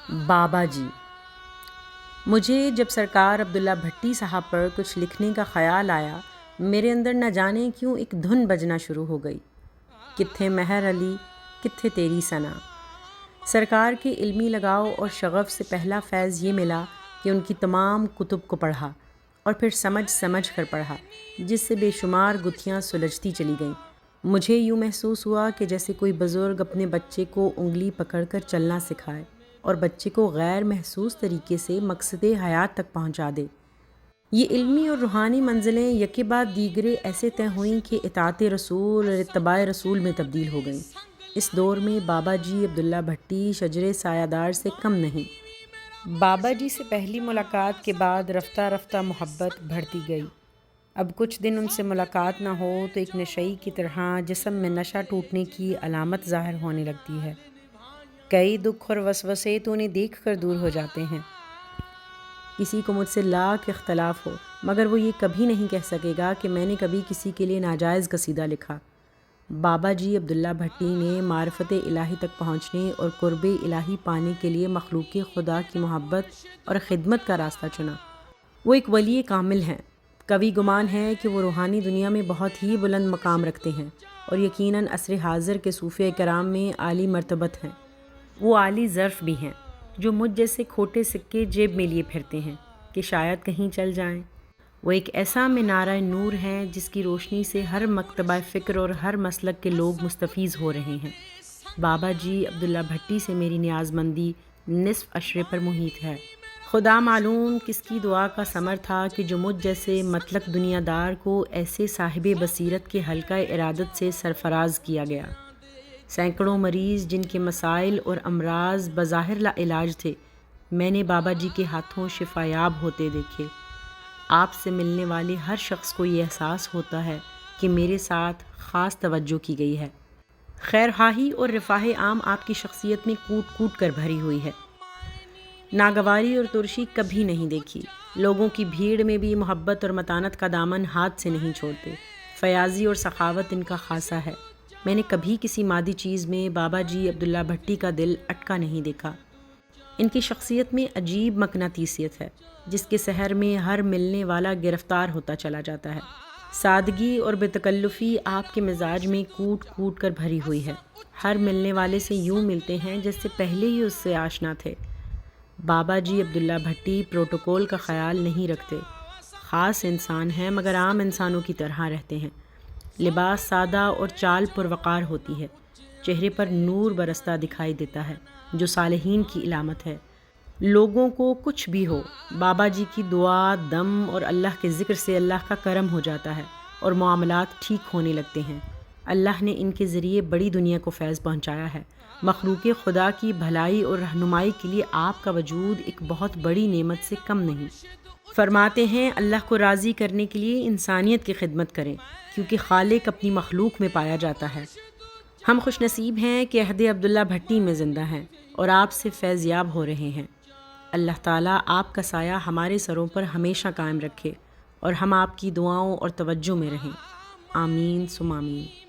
بابا جی۔ مجھے جب سرکار عبداللہ بھٹی صاحب پر کچھ لکھنے کا خیال آیا، میرے اندر نہ جانے کیوں ایک دھن بجنا شروع ہو گئی، کتھے مہر علی کتھے تیری ثنا۔ سرکار کے علمی لگاؤ اور شغف سے پہلا فیض یہ ملا کہ ان کی تمام کتب کو پڑھا اور پھر سمجھ کر پڑھا، جس سے بے شمار گتھیاں سلجھتی چلی گئیں۔ مجھے یوں محسوس ہوا کہ جیسے کوئی بزرگ اپنے بچے کو انگلی پکڑ کر چلنا سکھائے اور بچے کو غیر محسوس طریقے سے مقصد حیات تک پہنچا دے۔ یہ علمی اور روحانی منزلیں یکے بعد دیگرے ایسے طے ہوئیں کہ اطاعت رسول اور اتباع رسول میں تبدیل ہو گئیں۔ اس دور میں بابا جی عبداللہ بھٹی شجرے سایہ دار سے کم نہیں۔ بابا جی سے پہلی ملاقات کے بعد رفتہ رفتہ محبت بڑھتی گئی۔ اب کچھ دن ان سے ملاقات نہ ہو تو ایک نشئی کی طرح جسم میں نشہ ٹوٹنے کی علامت ظاہر ہونے لگتی ہے۔ کئی دکھ اور وسوسے تو انہیں دیکھ کر دور ہو جاتے ہیں۔ کسی کو مجھ سے لاکھ اختلاف ہو، مگر وہ یہ کبھی نہیں کہہ سکے گا کہ میں نے کبھی کسی کے لیے ناجائز قصیدہ لکھا۔ بابا جی عبداللہ بھٹی نے معرفت الہی تک پہنچنے اور قرب الہی پانے کے لیے مخلوق خدا کی محبت اور خدمت کا راستہ چنا۔ وہ ایک ولی کامل ہیں۔ کبھی گمان ہے کہ وہ روحانی دنیا میں بہت ہی بلند مقام رکھتے ہیں اور یقیناً عصر حاضر کے صوفیہ کرام میں عالی مرتبت ہیں۔ وہ عالی ظرف بھی ہیں جو مجھ جیسے کھوٹے سکے جیب میں لیے پھرتے ہیں کہ شاید کہیں چل جائیں۔ وہ ایک ایسا منارہ نور ہیں جس کی روشنی سے ہر مکتبہ فکر اور ہر مسلک کے لوگ مستفیض ہو رہے ہیں۔ بابا جی عبداللہ بھٹی سے میری نیاز مندی نصف عشرے پر محیط ہے۔ خدا معلوم کس کی دعا کا ثمر تھا کہ جو مجھ جیسے مطلق دنیا دار کو ایسے صاحب بصیرت کے حلقہ ارادت سے سرفراز کیا گیا۔ سینکڑوں مریض جن کے مسائل اور امراض بظاہر لا علاج تھے، میں نے بابا جی کے ہاتھوں شفایاب ہوتے دیکھے۔ آپ سے ملنے والے ہر شخص کو یہ احساس ہوتا ہے کہ میرے ساتھ خاص توجہ کی گئی ہے۔ خیر خواہی اور رفاہ عام آپ کی شخصیت میں کوٹ کوٹ کر بھری ہوئی ہے۔ ناگواری اور ترشی کبھی نہیں دیکھی۔ لوگوں کی بھیڑ میں بھی محبت اور متانت کا دامن ہاتھ سے نہیں چھوڑتے۔ فیاضی اور سخاوت ان کا خاصہ ہے۔ میں نے کبھی کسی مادی چیز میں بابا جی عبداللہ بھٹی کا دل اٹکا نہیں دیکھا۔ ان کی شخصیت میں عجیب مقناطیسیت ہے جس کے سحر میں ہر ملنے والا گرفتار ہوتا چلا جاتا ہے۔ سادگی اور بے تکلفی آپ کے مزاج میں کوٹ کوٹ کر بھری ہوئی ہے۔ ہر ملنے والے سے یوں ملتے ہیں جس سے پہلے ہی اس سے آشنا تھے۔ بابا جی عبداللہ بھٹی پروٹوکول کا خیال نہیں رکھتے۔ خاص انسان ہیں مگر عام انسانوں کی طرح رہتے ہیں۔ لباس سادہ اور چال پروقار ہوتی ہے۔ چہرے پر نور برستا دکھائی دیتا ہے جو صالحین کی علامت ہے۔ لوگوں کو کچھ بھی ہو، بابا جی کی دعا، دم اور اللہ کے ذکر سے اللہ کا کرم ہو جاتا ہے اور معاملات ٹھیک ہونے لگتے ہیں۔ اللہ نے ان کے ذریعے بڑی دنیا کو فیض پہنچایا ہے۔ مخلوق خدا کی بھلائی اور رہنمائی کے لیے آپ کا وجود ایک بہت بڑی نعمت سے کم نہیں۔ فرماتے ہیں اللہ کو راضی کرنے کے لیے انسانیت کی خدمت کریں کیونکہ خالق اپنی مخلوق میں پایا جاتا ہے۔ ہم خوش نصیب ہیں کہ عہد عبداللہ بھٹی میں زندہ ہیں اور آپ سے فیض یاب ہو رہے ہیں۔ اللہ تعالیٰ آپ کا سایہ ہمارے سروں پر ہمیشہ قائم رکھے اور ہم آپ کی دعاؤں اور توجہ میں رہیں۔ آمین ثم آمین۔